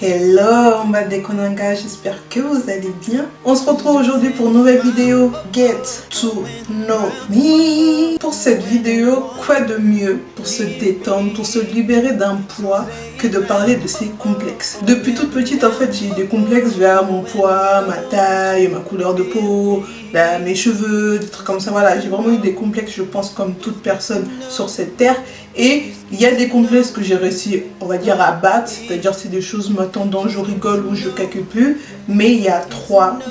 Hello Mbadekonanga, j'espère que vous allez bien. On se retrouve aujourd'hui pour une nouvelle vidéo Get to Know Me. Pour cette vidéo, quoi de mieux pour se détendre, pour se libérer d'un poids que de parler de ses complexes. Depuis toute petite, en fait, j'ai eu des complexes vers mon poids, ma taille, ma couleur de peau, mes cheveux, des trucs comme ça. Voilà, j'ai vraiment eu des complexes, je pense, comme toute personne sur cette terre. Et il y a des complexes que j'ai réussi, on va dire, à battre. C'est-à-dire, c'est des choses maintenant dont je rigole ou je calcule plus. Mais il y a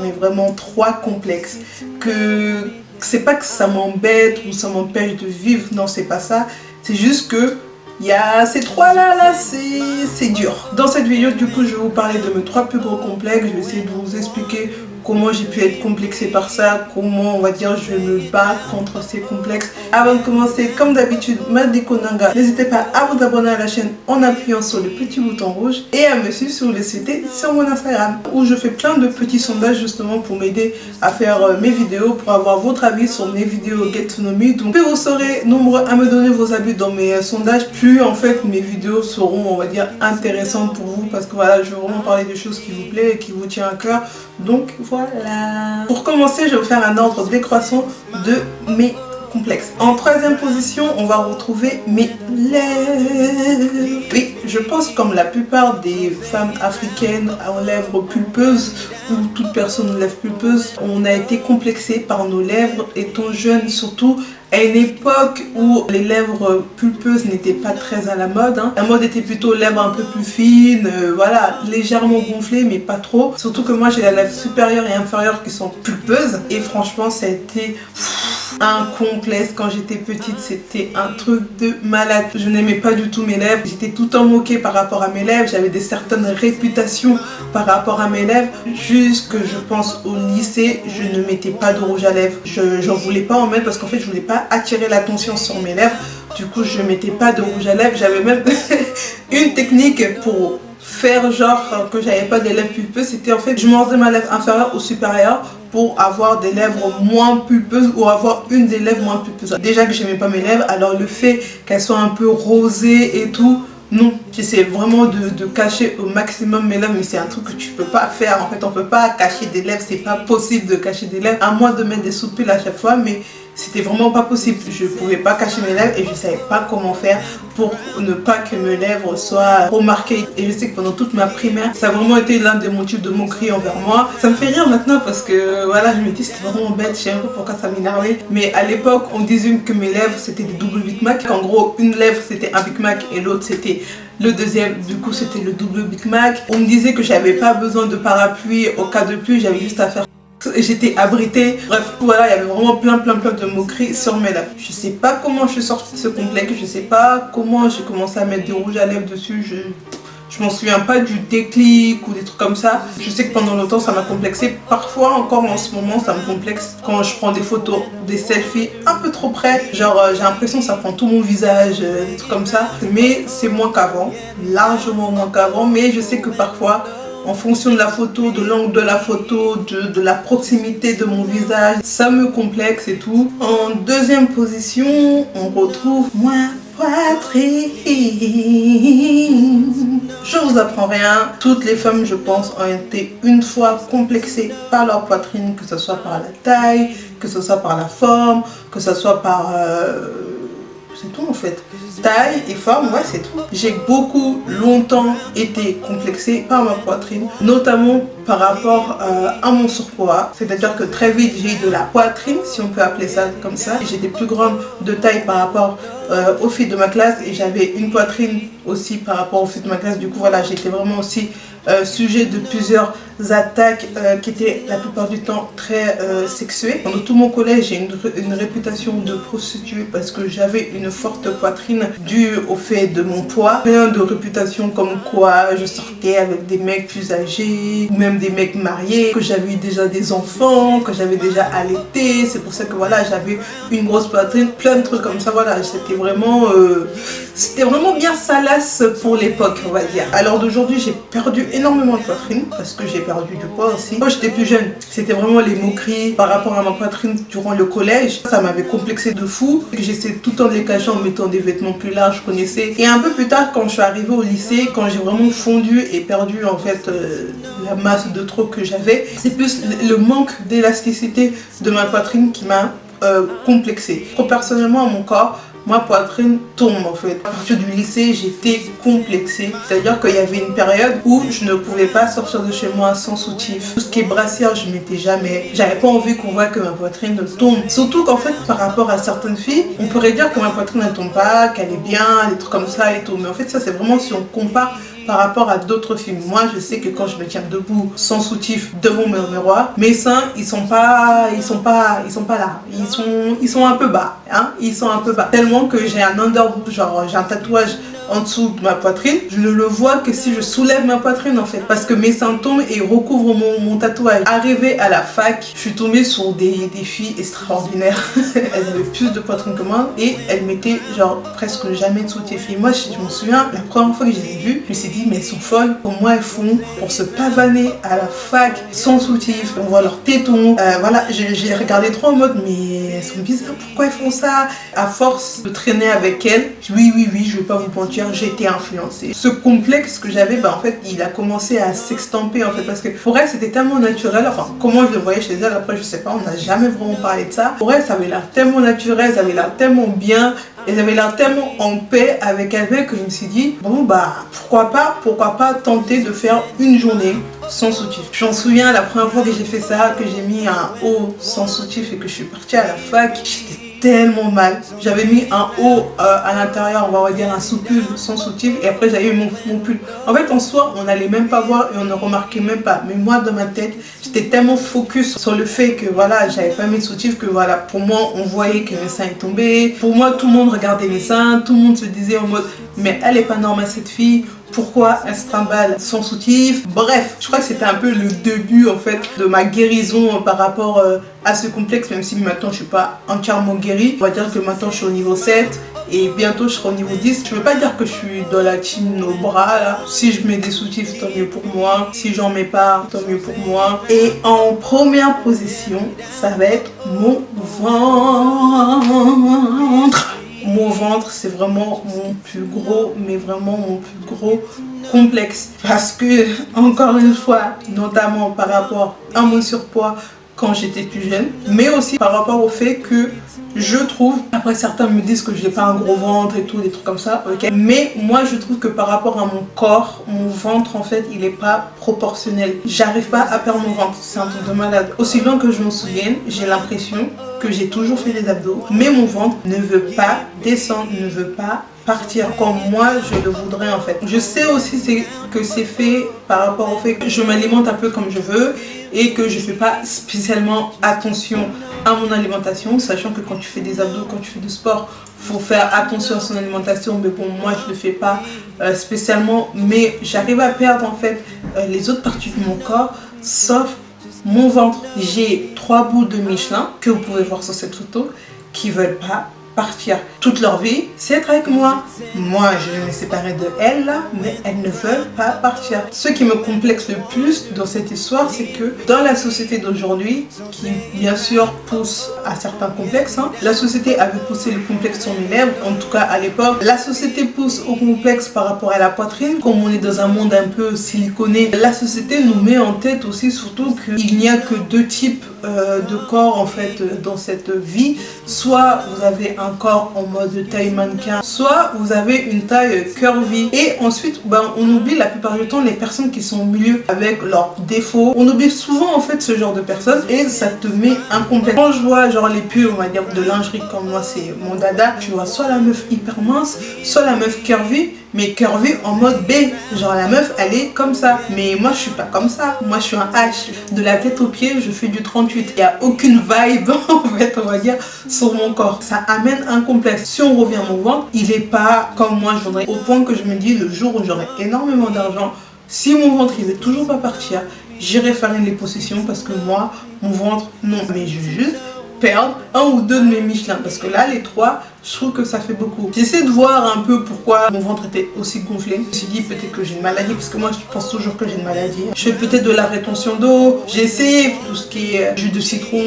mais vraiment trois complexes que c'est pas que ça m'embête ou ça m'empêche de vivre. Non, c'est pas ça. C'est juste que il y a ces trois-là, c'est dur. Dans cette vidéo, du coup, je vais vous parler de mes trois plus gros complexes. Je vais essayer de vous expliquer comment j'ai pu être complexée par ça, comment, on va dire, je me bats contre ces complexes. Avant de commencer, comme d'habitude, Mbadekonanga, n'hésitez pas à vous abonner à la chaîne en appuyant sur le petit bouton rouge et à me suivre si vous le souhaitez sur mon Instagram, où je fais plein de petits sondages justement pour m'aider à faire mes vidéos, pour avoir votre avis sur mes vidéos Get to Know Me. Donc, plus vous serez nombreux à me donner vos avis dans mes sondages, plus en fait mes vidéos seront, on va dire, intéressantes pour vous, parce que voilà, je vais vraiment parler des choses qui vous plaisent et qui vous tiennent à cœur. Donc voilà. Pour commencer, je vais vous faire un ordre décroissant de mes complexes. En troisième position, on va retrouver mes lèvres. Oui, je pense comme la plupart des femmes africaines aux lèvres pulpeuses, ou toute personne aux lèvres pulpeuses, on a été complexé par nos lèvres étant jeune, surtout à une époque où les lèvres pulpeuses n'étaient pas très à la mode. La mode était plutôt lèvres un peu plus fines, voilà, légèrement gonflées mais pas trop. Surtout que moi j'ai la lèvre supérieure et inférieure qui sont pulpeuses. Et franchement ça a été un complexe quand j'étais petite, c'était un truc de malade. Je n'aimais pas du tout mes lèvres, j'étais tout le temps moquée par rapport à mes lèvres, j'avais certaines réputations par rapport à mes lèvres. Jusque je pense au lycée, je ne mettais pas de rouge à lèvres. J'en voulais pas en mettre parce qu'en fait je voulais pas attirer l'attention sur mes lèvres. Du coup je mettais pas de rouge à lèvres, j'avais même une technique pour faire genre que j'avais pas des lèvres pulpeuses. C'était en fait je mordais ma lèvre inférieure ou supérieure pour avoir des lèvres moins pulpeuses ou avoir une des lèvres moins pulpeuses. Déjà que j'aimais pas mes lèvres, alors le fait qu'elles soient un peu rosées et tout, non, j'essaie vraiment de cacher au maximum mes lèvres, mais c'est un truc que tu peux pas faire. En fait, on peut pas cacher des lèvres, c'est pas possible de cacher des lèvres, à moins de mettre des soupils à chaque fois, mais c'était vraiment pas possible. Je pouvais pas cacher mes lèvres et je savais pas comment faire pour ne pas que mes lèvres soient remarquées. Et je sais que pendant toute ma primaire, ça a vraiment été l'un des motifs de moquerie envers moi. Ça me fait rire maintenant parce que voilà, je me dis c'était vraiment bête, je sais pas pourquoi ça m'énervait. Mais à l'époque, on disait que mes lèvres c'était des double Big Mac. En gros, une lèvre c'était un Big Mac et l'autre c'était le deuxième, du coup c'était le double Big Mac. On me disait que j'avais pas besoin de parapluie au cas de pluie, j'avais juste à faire et j'étais abritée. Bref, voilà, il y avait vraiment plein de moqueries sur mes lèvres. Je sais pas comment je suis sortie de ce complexe, je sais pas comment j'ai commencé à mettre du rouge à lèvres dessus, je m'en souviens pas du déclic ou des trucs comme ça. Je sais que pendant longtemps ça m'a complexé. Parfois encore en ce moment ça me complexe quand je prends des photos, des selfies un peu trop près. Genre j'ai l'impression que ça prend tout mon visage, des trucs comme ça. Mais c'est moins qu'avant, largement moins qu'avant. Mais je sais que parfois, en fonction de la photo, de l'angle de la photo, de la proximité de mon visage, ça me complexe et tout. En deuxième position, on retrouve ma poitrine. Je vous apprends rien, toutes les femmes je pense ont été une fois complexées par leur poitrine, que ce soit par la taille, que ce soit par la forme, que ce soit par... c'est tout en fait. Taille et forme, ouais c'est tout. J'ai beaucoup longtemps été complexée par ma poitrine, notamment par rapport à mon surpoids. C'est-à-dire que très vite j'ai eu de la poitrine, si on peut appeler ça comme ça. J'étais plus grande de taille par rapport aux filles de ma classe et j'avais une poitrine aussi par rapport aux filles de ma classe. Du coup voilà, j'étais vraiment aussi sujet de plusieurs attaques qui étaient la plupart du temps très sexuées. Pendant tout mon collège, j'ai une réputation de prostituée parce que j'avais une forte poitrine due au fait de mon poids. Rien de réputation comme quoi je sortais avec des mecs plus âgés, ou même des mecs mariés, que j'avais eu déjà des enfants, que j'avais déjà allaité. C'est pour ça que voilà, j'avais une grosse poitrine, plein de trucs comme ça. Voilà, c'était vraiment bien salace pour l'époque, on va dire. À l'heure d'aujourd'hui, j'ai perdu énormément de poitrine parce que j'ai perdu du poids aussi. Quand j'étais plus jeune, c'était vraiment les moqueries par rapport à ma poitrine durant le collège. Ça m'avait complexé de fou. J'essayais tout le temps de les cacher en mettant des vêtements plus larges, je connaissais. Et un peu plus tard, quand je suis arrivée au lycée, quand j'ai vraiment fondu et perdu en fait la masse de trop que j'avais, c'est plus le manque d'élasticité de ma poitrine qui m'a complexée. Personnellement, à mon corps, ma poitrine tombe en fait. À partir du lycée, j'étais complexée. C'est-à-dire qu'il y avait une période où je ne pouvais pas sortir de chez moi sans soutif. Tout ce qui est brassière, je ne mettais jamais. J'avais pas envie qu'on voit que ma poitrine tombe. Surtout qu'en fait, par rapport à certaines filles, on pourrait dire que ma poitrine ne tombe pas, qu'elle est bien, des trucs comme ça et tout. Mais en fait, ça c'est vraiment si on compare par rapport à d'autres films. Moi, je sais que quand je me tiens debout sans soutif devant mon miroir, mes seins, ils sont pas là. Ils sont un peu bas, hein. Ils sont un peu bas. Tellement que j'ai un underboob, genre j'ai un tatouage en dessous de ma poitrine, je ne le vois que si je soulève ma poitrine en fait, parce que mes seins tombent et recouvrent mon tatouage. Arrivée à la fac, je suis tombée sur des filles extraordinaires. Elles avaient plus de poitrine que moi et elles mettaient genre presque jamais de soutif. Et moi je me souviens, la première fois que je les ai vues, je me suis dit mais elles sont folles, comment elles font pour se pavaner à la fac sans soutif, on voit leurs tétons, voilà, j'ai regardé trop en mode mais elles sont bizarres, pourquoi elles font ça? À force de traîner avec elles, oui, je vais pas vous mentir, j'ai été influencée. Ce complexe que j'avais, en fait, il a commencé à s'extamper en fait, parce que pour elle c'était tellement naturel, enfin comment je le voyais chez elle, après je sais pas, on n'a jamais vraiment parlé de ça. Pour elle ça avait l'air tellement naturel, ça avait l'air tellement bien, elles avaient l'air tellement en paix avec elles-mêmes que je me suis dit, bon pourquoi pas tenter de faire une journée sans soutif. Je m'en souviens la première fois que j'ai fait ça, que j'ai mis un haut sans soutif et que je suis partie à la fac, j'étais tellement mal. J'avais mis un haut à l'intérieur, on va dire un sous-pull sans soutif, et après j'avais eu mon pull. En fait en soi on n'allait même pas voir et on ne remarquait même pas, mais moi dans ma tête j'étais tellement focus sur le fait que voilà j'avais pas mis de soutif que voilà, pour moi on voyait que mes seins étaient tombés, pour moi tout le monde regardait mes seins, tout le monde se disait en mode mais elle est pas normale cette fille, pourquoi elle se trimballe sans soutif. Bref, je crois que c'était un peu le début en fait de ma guérison par rapport à ce complexe, même si maintenant je suis pas entièrement guérie. On va dire que maintenant je suis au niveau 7 et bientôt je serai au niveau 10. Je veux pas dire que je suis dans la team nos bras là. Si je mets des soutifs, tant mieux pour moi. Si j'en mets pas, tant mieux pour moi. Et en première position, ça va être mon ventre. Mon ventre, c'est vraiment mon plus gros, mais vraiment mon plus gros complexe. Parce que, encore une fois, notamment par rapport à mon surpoids quand j'étais plus jeune, mais aussi par rapport au fait que je trouve, après certains me disent que j'ai pas un gros ventre et tout, des trucs comme ça, ok, mais moi je trouve que par rapport à mon corps, mon ventre en fait il est pas proportionnel. J'arrive pas à perdre mon ventre, c'est un truc de malade. Aussi loin que je m'en souvienne, j'ai l'impression que j'ai toujours fait des abdos, mais mon ventre ne veut pas descendre, ne veut pas partir comme moi je le voudrais en fait. Je sais aussi que c'est fait par rapport au fait que je m'alimente un peu comme je veux et que je fais pas spécialement attention à mon alimentation, sachant que quand tu fais des abdos, quand tu fais du sport, faut faire attention à son alimentation, mais bon moi je le fais pas spécialement, mais j'arrive à perdre en fait les autres parties de mon corps sauf mon ventre. J'ai 3 bouts de Michelin que vous pouvez voir sur cette photo qui veulent pas partir toute leur vie, c'est être avec moi. Moi, je vais me séparer de elles là, mais elles ne veulent pas partir. Ce qui me complexe le plus dans cette histoire, c'est que dans la société d'aujourd'hui, qui bien sûr pousse à certains complexes, hein, la société avait poussé le complexe sur mes lèvres, en tout cas à l'époque. La société pousse au complexe par rapport à la poitrine. Comme on est dans un monde un peu siliconé, la société nous met en tête aussi surtout qu'il n'y a que 2 types de corps en fait dans cette vie. Soit vous avez un corps en mode taille mannequin, soit vous avez une taille curvy. Et ensuite on oublie la plupart du temps les personnes qui sont au milieu avec leurs défauts. On oublie souvent en fait ce genre de personnes et ça te met un complexe. Quand je vois genre les pubs on va dire de lingerie comme moi c'est mon dada, tu vois soit la meuf hyper mince, soit la meuf curvy, mais curvy en mode B, genre la meuf elle est comme ça, mais moi je suis pas comme ça, moi je suis un H, de la tête aux pieds je fais du 38, il n'y a aucune vibe en fait on va dire sur mon corps, ça amène un complexe. Si on revient à mon ventre, il est pas comme moi je voudrais, au point que je me dis le jour où j'aurai énormément d'argent, si mon ventre il veut toujours pas partir, j'irai faire une liposuction parce que moi mon ventre non, mais je veux juste perdre 1 ou 2 de mes Michelin parce que là les 3 je trouve que ça fait beaucoup. J'essaie de voir un peu pourquoi mon ventre était aussi gonflé. Je me suis dit peut-être que j'ai une maladie, parce que moi je pense toujours que j'ai une maladie. Je fais peut-être de la rétention d'eau. J'ai essayé tout ce qui est jus de citron,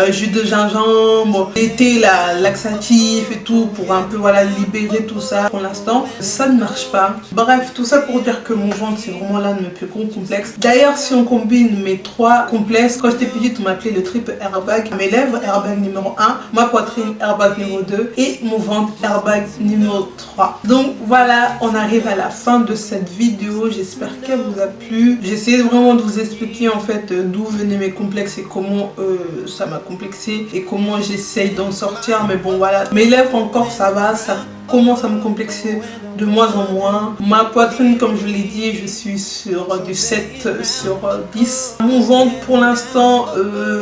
jus de gingembre, l'été, laxatif et tout, pour un peu voilà libérer tout ça. Pour l'instant, ça ne marche pas. Bref, tout ça pour dire que mon ventre c'est vraiment l'un de mes plus gros complexes. D'ailleurs, si on combine mes 3 complexes, quand j'étais petite on m'appelait le triple airbag. Mes lèvres, airbag numéro 1, ma poitrine, airbag numéro 2 et mon ventre, airbag numéro 3. Donc voilà, on arrive à la fin de cette vidéo. J'espère qu'elle vous a plu. J'ai essayé vraiment de vous expliquer en fait d'où venaient mes complexes et comment ça m'a complexé et comment j'essaye d'en sortir. Mais bon voilà, mes lèvres encore ça va, ça commence à me complexer de moins en moins. Ma poitrine, comme je l'ai dit, je suis sur du 7 sur 10. Mon ventre, pour l'instant,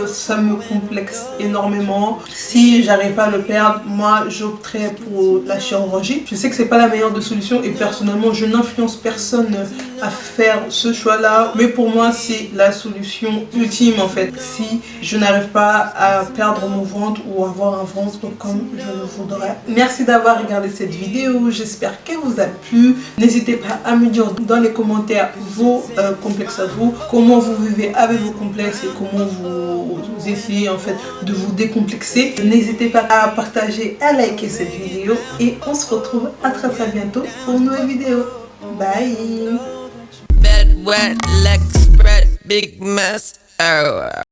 ça me complexe énormément. Si j'arrive pas à le perdre, moi, j'opterais pour la chirurgie. Je sais que c'est pas la meilleure des solutions et personnellement, je n'influence personne à faire ce choix-là. Mais pour moi, c'est la solution ultime en fait. Si je n'arrive pas à perdre mon ventre ou avoir un ventre comme je le voudrais. Merci d'avoir regardé cette vidéo. J'espère qu'elle vous a plu. N'hésitez pas à me dire dans les commentaires vos complexes à vous, comment vous vivez avec vos complexes et comment vous essayez en fait de vous décomplexer. N'hésitez pas à partager, à liker cette vidéo et on se retrouve à très bientôt pour une nouvelle vidéo. Bye. Bed wet, legs spread, big mess. Oh.